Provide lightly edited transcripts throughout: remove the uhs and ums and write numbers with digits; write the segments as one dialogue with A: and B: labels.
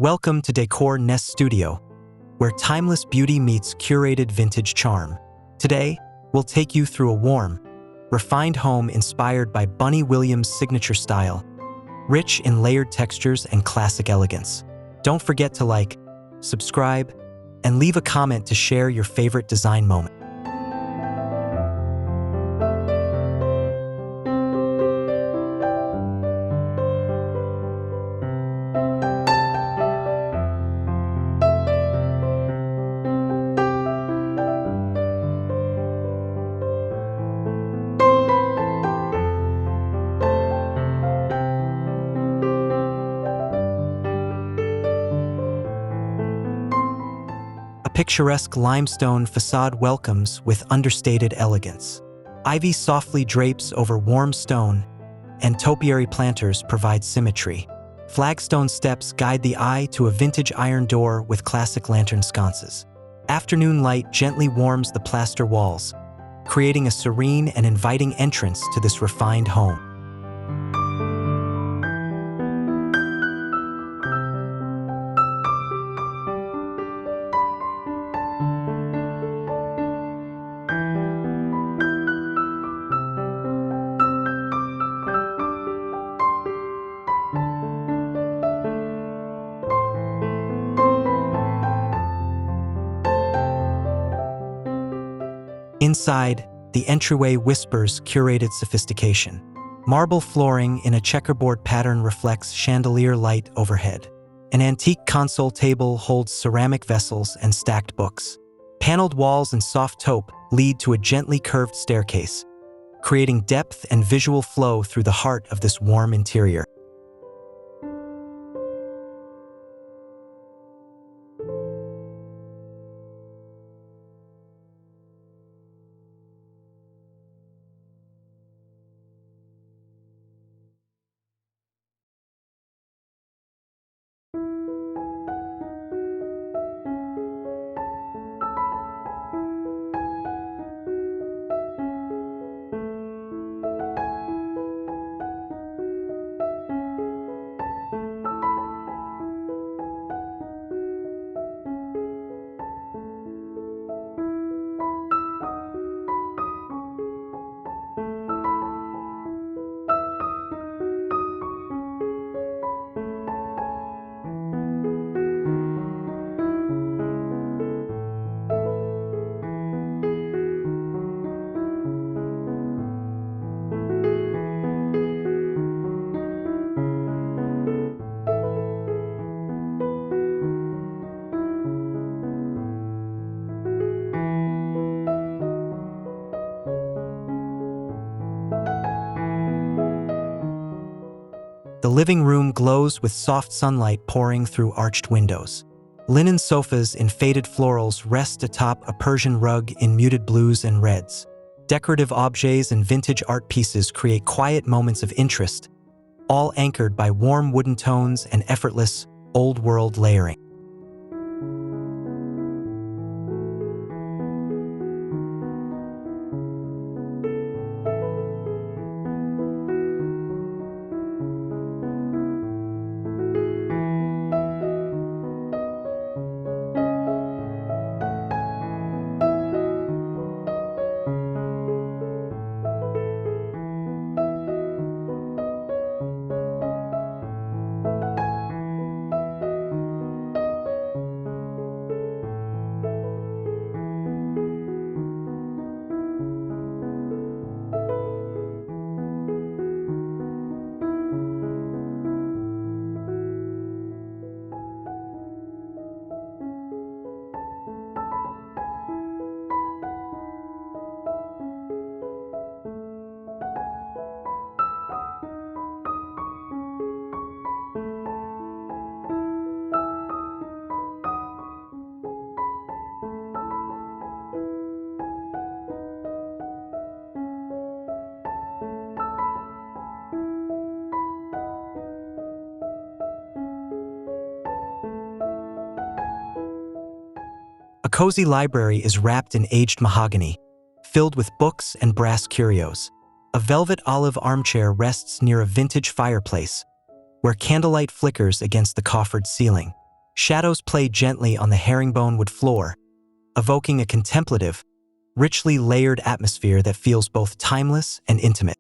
A: Welcome to Decor Nest Studio, where timeless beauty meets curated vintage charm. Today, we'll take you through a warm, refined home inspired by Bunny Williams' signature style, rich in layered textures and classic elegance. Don't forget to like, subscribe, and leave a comment to share your favorite design moment. A picturesque limestone facade welcomes with understated elegance. Ivy softly drapes over warm stone, and topiary planters provide symmetry. Flagstone steps guide the eye to a vintage iron door with classic lantern sconces. Afternoon light gently warms the plaster walls, creating a serene and inviting entrance to this refined home. Inside, the entryway whispers curated sophistication. Marble flooring in a checkerboard pattern reflects chandelier light overhead. An antique console table holds ceramic vessels and stacked books. Paneled walls and soft taupe lead to a gently curved staircase, creating depth and visual flow through the heart of this warm interior. The living room glows with soft sunlight pouring through arched windows. Linen sofas in faded florals rest atop a Persian rug in muted blues and reds. Decorative objets and vintage art pieces create quiet moments of interest, all anchored by warm wooden tones and effortless, old-world layering. A cozy library is wrapped in aged mahogany, filled with books and brass curios. A velvet olive armchair rests near a vintage fireplace, where candlelight flickers against the coffered ceiling. Shadows play gently on the herringbonewood floor, evoking a contemplative, richly layered atmosphere that feels both timeless and intimate.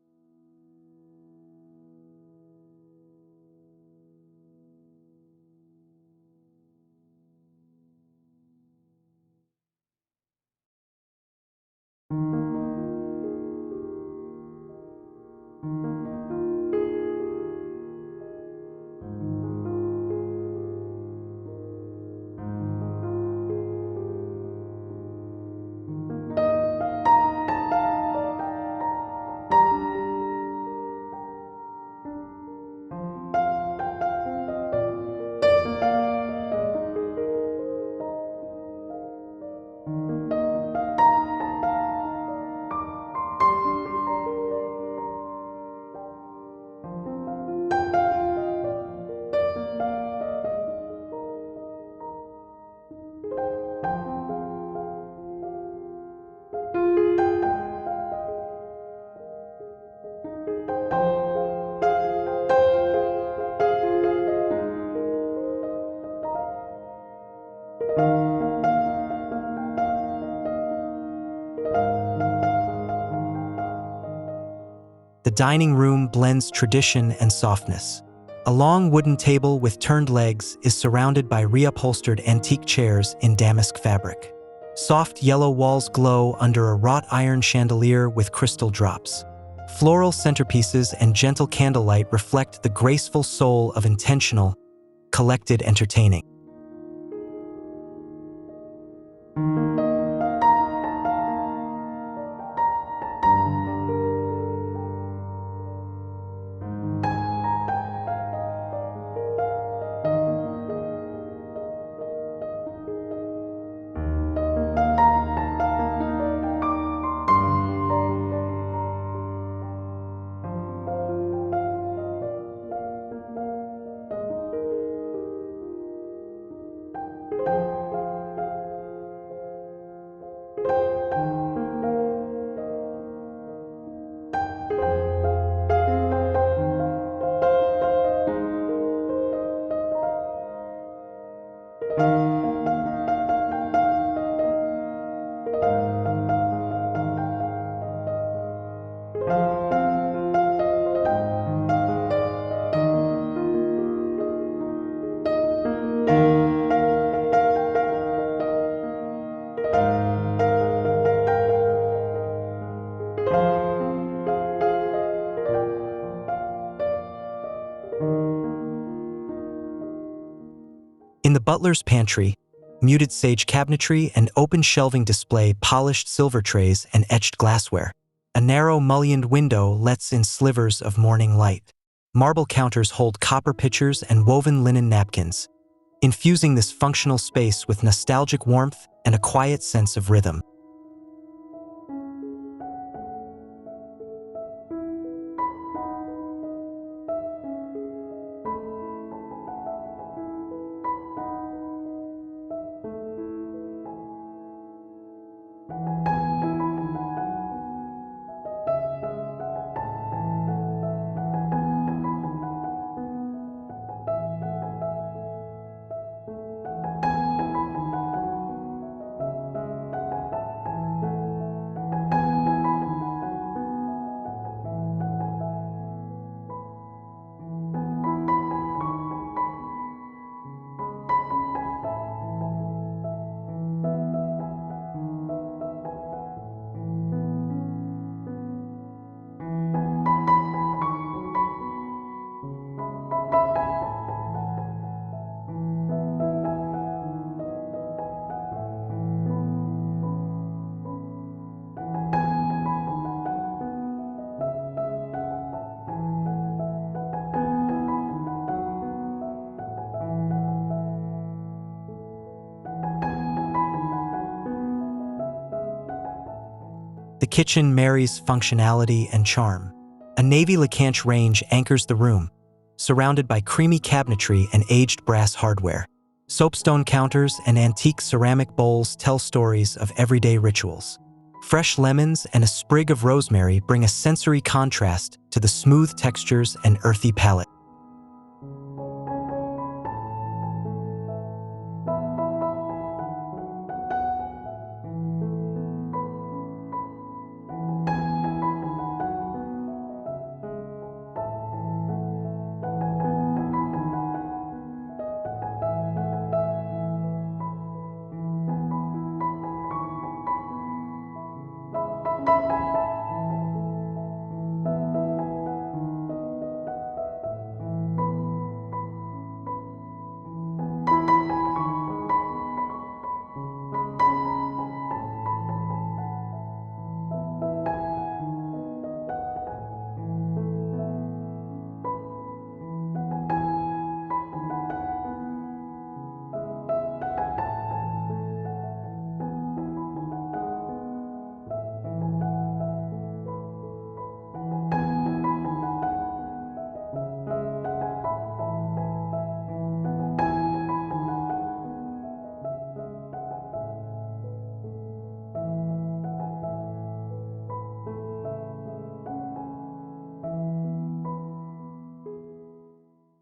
A: The dining room blends tradition and softness. A long wooden table with turned legs is surrounded by reupholstered antique chairs in damask fabric. Soft yellow walls glow under a wrought iron chandelier with crystal drops. Floral centerpieces and gentle candlelight reflect the graceful soul of intentional, collected entertaining. In the butler's pantry, muted sage cabinetry and open shelving display polished silver trays and etched glassware. A narrow mullioned window lets in slivers of morning light. Marble counters hold copper pitchers and woven linen napkins, infusing this functional space with nostalgic warmth and a quiet sense of rhythm. The kitchen marries functionality and charm. A navy lacanche range anchors the room, surrounded by creamy cabinetry and aged brass hardware. Soapstone counters and antique ceramic bowls tell stories of everyday rituals. Fresh lemons and a sprig of rosemary bring a sensory contrast to the smooth textures and earthy palette.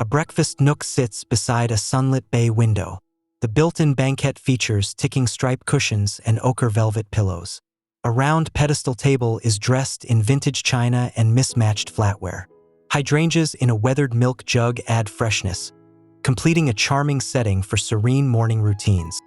A: A breakfast nook sits beside a sunlit bay window. The built-in banquette features ticking stripe cushions and ochre velvet pillows. A round pedestal table is dressed in vintage china and mismatched flatware. Hydrangeas in a weathered milk jug add freshness, completing a charming setting for serene morning routines.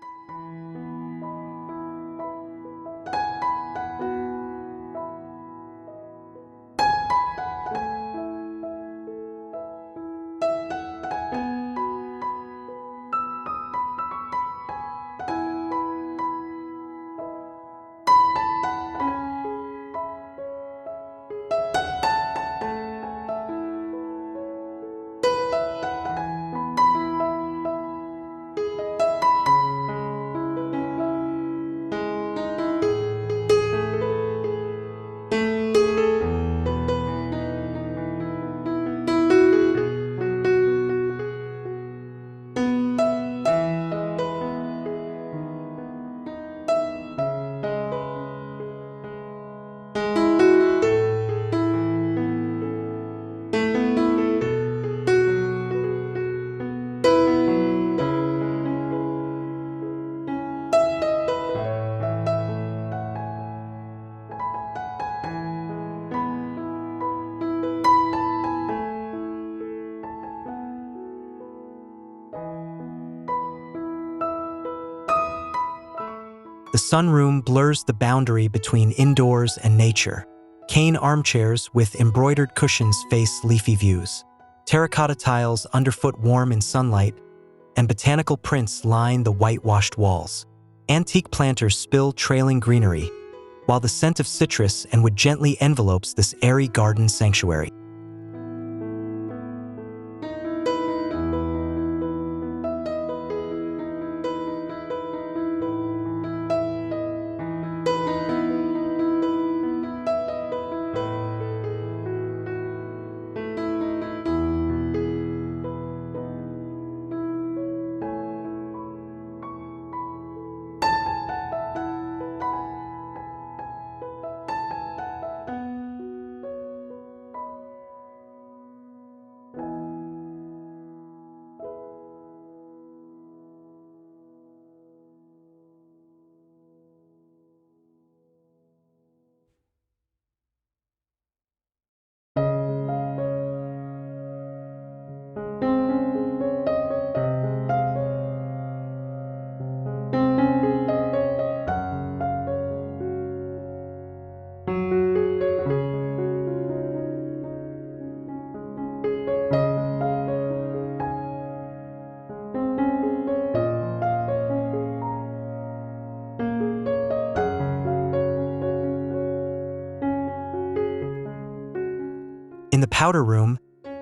A: The sunroom blurs the boundary between indoors and nature. Cane armchairs with embroidered cushions face leafy views. Terracotta tiles underfoot warm in sunlight, and botanical prints line the whitewashed walls. Antique planters spill trailing greenery, while the scent of citrus and wood gently envelopes this airy garden sanctuary. In the powder room,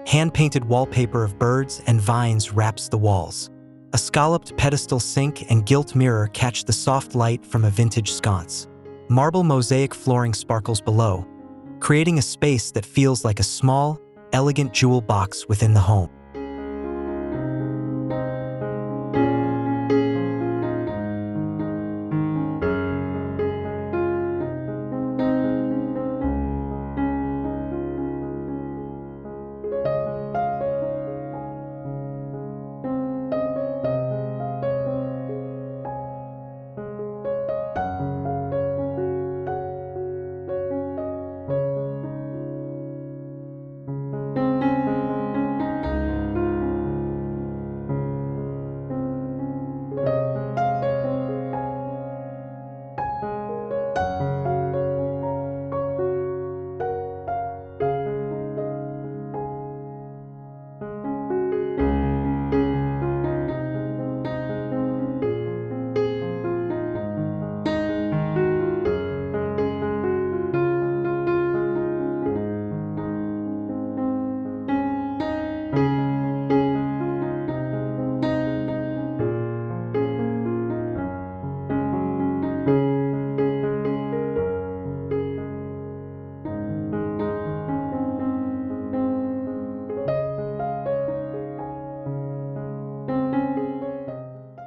A: hand-painted wallpaper of birds and vines wraps the walls. A scalloped pedestal sink and gilt mirror catch the soft light from a vintage sconce. Marble mosaic flooring sparkles below, creating a space that feels like a small, elegant jewel box within the home.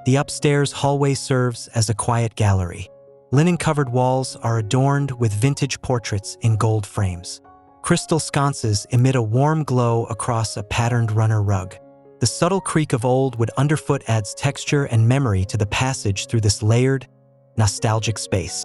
A: The upstairs hallway serves as a quiet gallery. Linen-covered walls are adorned with vintage portraits in gold frames. Crystal sconces emit a warm glow across a patterned runner rug. The subtle creak of old wood underfoot adds texture and memory to the passage through this layered, nostalgic space.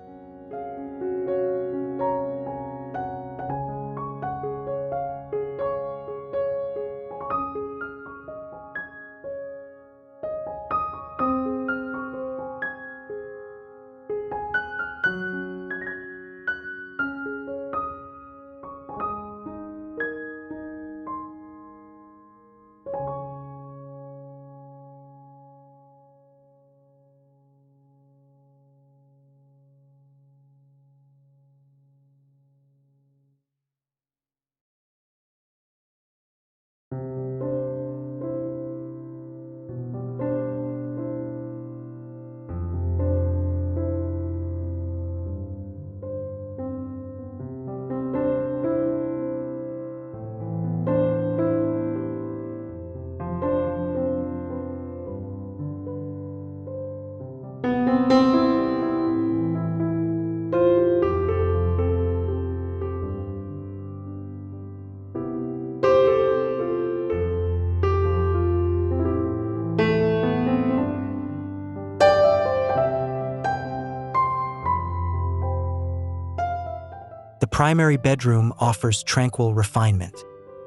A: The primary bedroom offers tranquil refinement.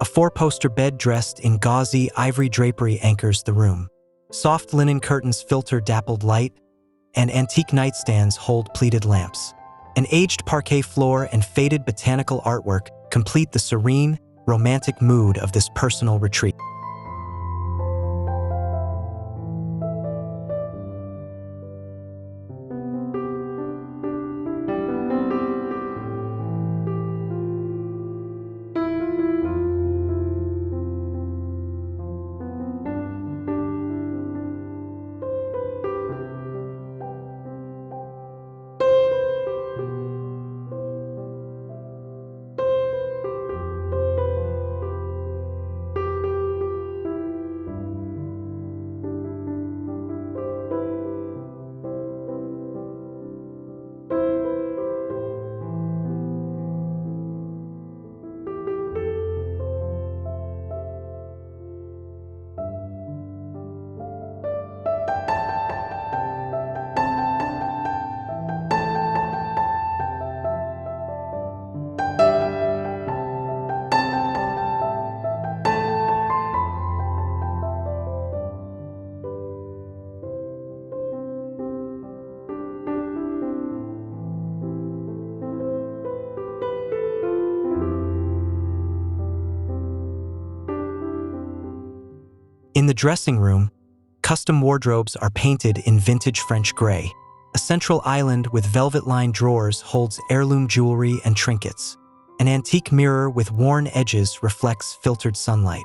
A: A four-poster bed dressed in gauzy ivory drapery anchors the room. Soft linen curtains filter dappled light, and antique nightstands hold pleated lamps. An aged parquet floor and faded botanical artwork complete the serene, romantic mood of this personal retreat. In the dressing room, custom wardrobes are painted in vintage French gray. A central island with velvet-lined drawers holds heirloom jewelry and trinkets. An antique mirror with worn edges reflects filtered sunlight.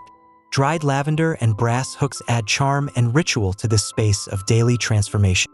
A: Dried lavender and brass hooks add charm and ritual to this space of daily transformation.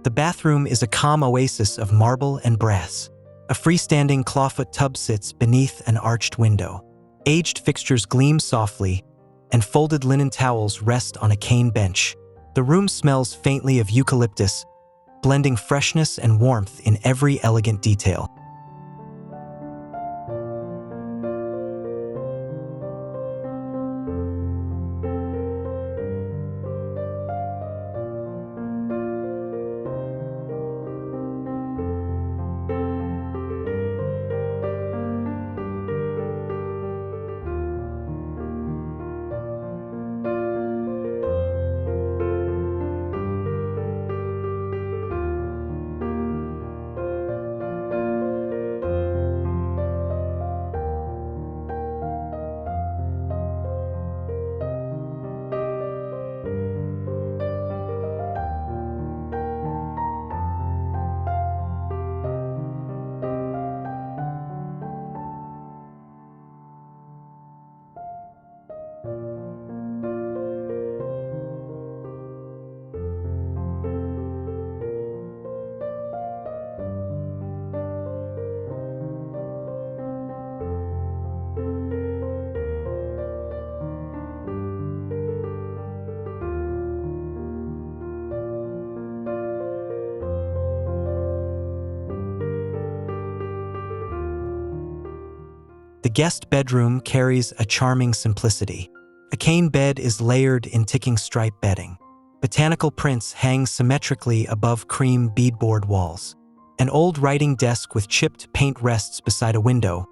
A: The bathroom is a calm oasis of marble and brass. A freestanding clawfoot tub sits beneath an arched window. Aged fixtures gleam softly, and folded linen towels rest on a cane bench. The room smells faintly of eucalyptus, blending freshness and warmth in every elegant detail. guest bedroom carries a charming simplicity. A cane bed is layered in ticking stripe bedding. Botanical prints hang symmetrically above cream beadboard walls. An old writing desk with chipped paint rests beside a window,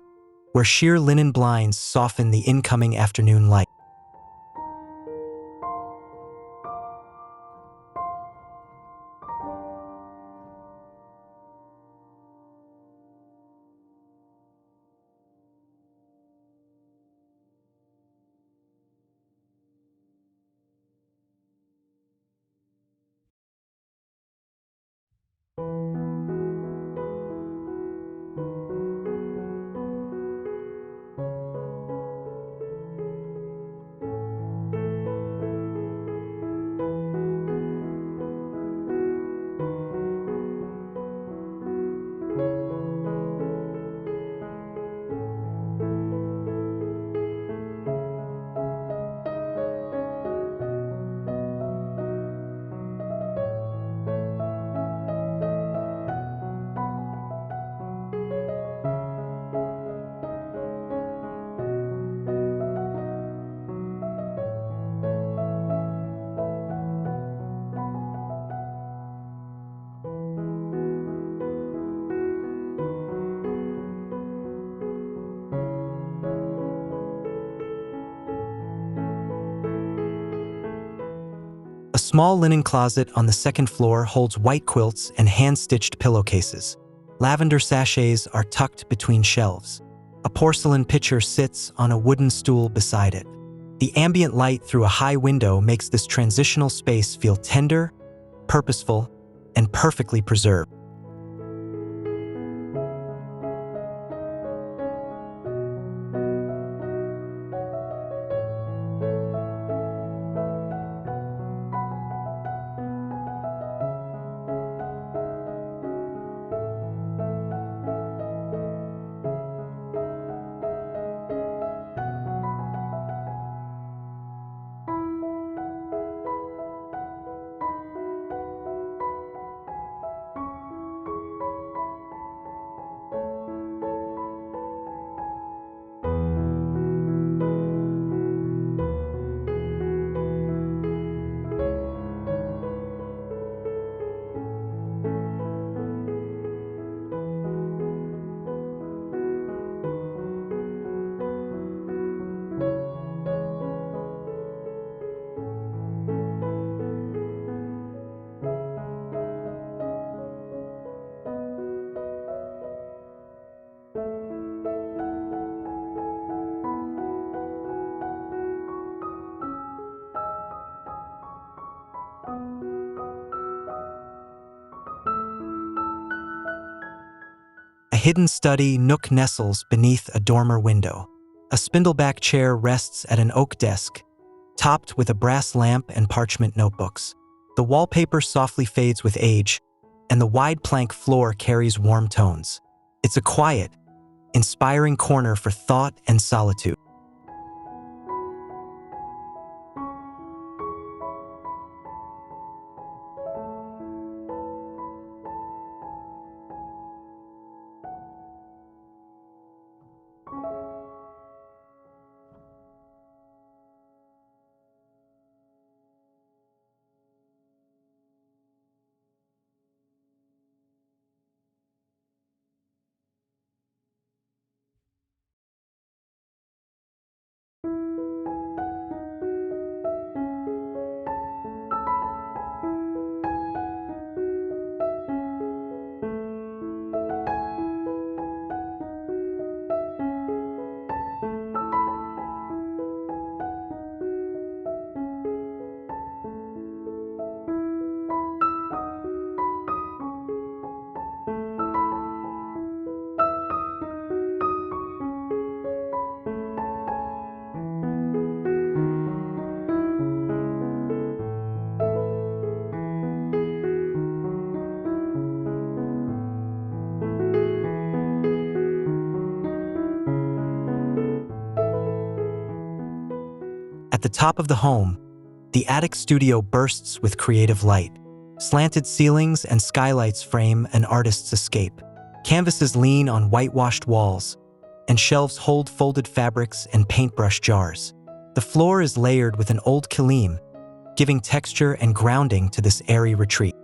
A: where sheer linen blinds soften the incoming afternoon light. A small linen closet on the second floor holds white quilts and hand-stitched pillowcases. Lavender sachets are tucked between shelves. A porcelain pitcher sits on a wooden stool beside it. The ambient light through a high window makes this transitional space feel tender, purposeful, and perfectly preserved. A hidden study nook nestles beneath a dormer window. A spindleback chair rests at an oak desk, topped with a brass lamp and parchment notebooks. The wallpaper softly fades with age, and the wide plank floor carries warm tones. It's a quiet, inspiring corner for thought and solitude. At the top of the home, the attic studio bursts with creative light. Slanted ceilings and skylights frame an artist's escape. Canvases lean on whitewashed walls, and shelves hold folded fabrics and paintbrush jars. The floor is layered with an old kilim, giving texture and grounding to this airy retreat.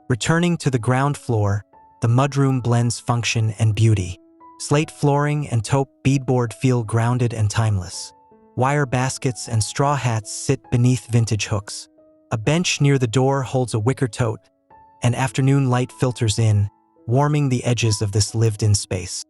A: Returning to the ground floor, the mudroom blends function and beauty. Slate flooring and taupe beadboard feel grounded and timeless. Wire baskets and straw hats sit beneath vintage hooks. A bench near the door holds a wicker tote, and afternoon light filters in, warming the edges of this lived-in space.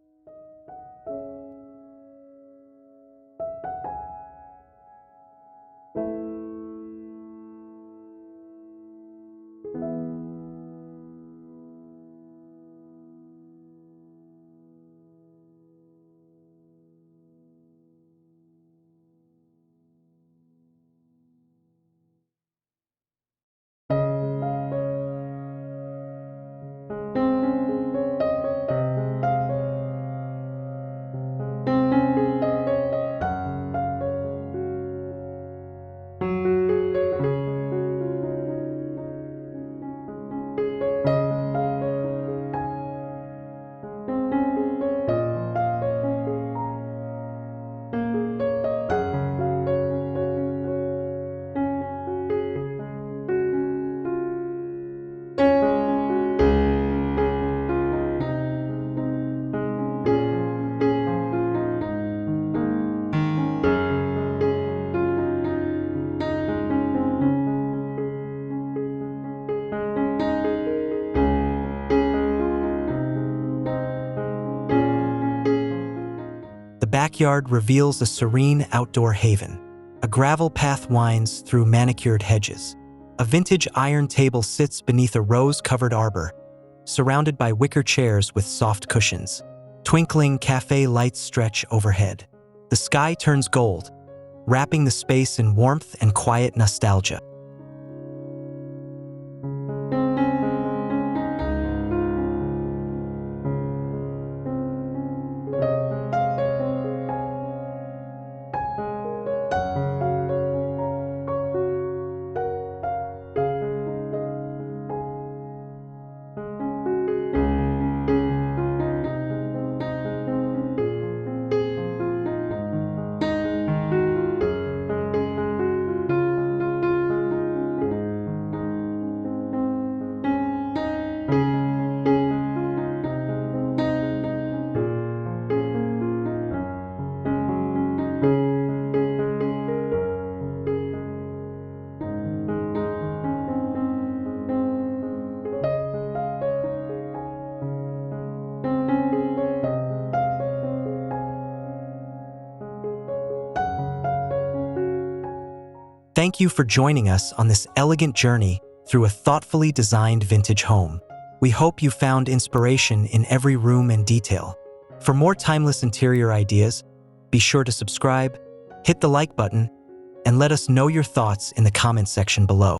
A: The backyard reveals a serene outdoor haven. A gravel path winds through manicured hedges. A vintage iron table sits beneath a rose-covered arbor, surrounded by wicker chairs with soft cushions. Twinkling cafe lights stretch overhead. The sky turns gold, wrapping the space in warmth and quiet nostalgia. Thank you for joining us on this elegant journey through a thoughtfully designed vintage home. We hope you found inspiration in every room and detail. For more timeless interior ideas, be sure to subscribe, hit the like button, and let us know your thoughts in the comment section below.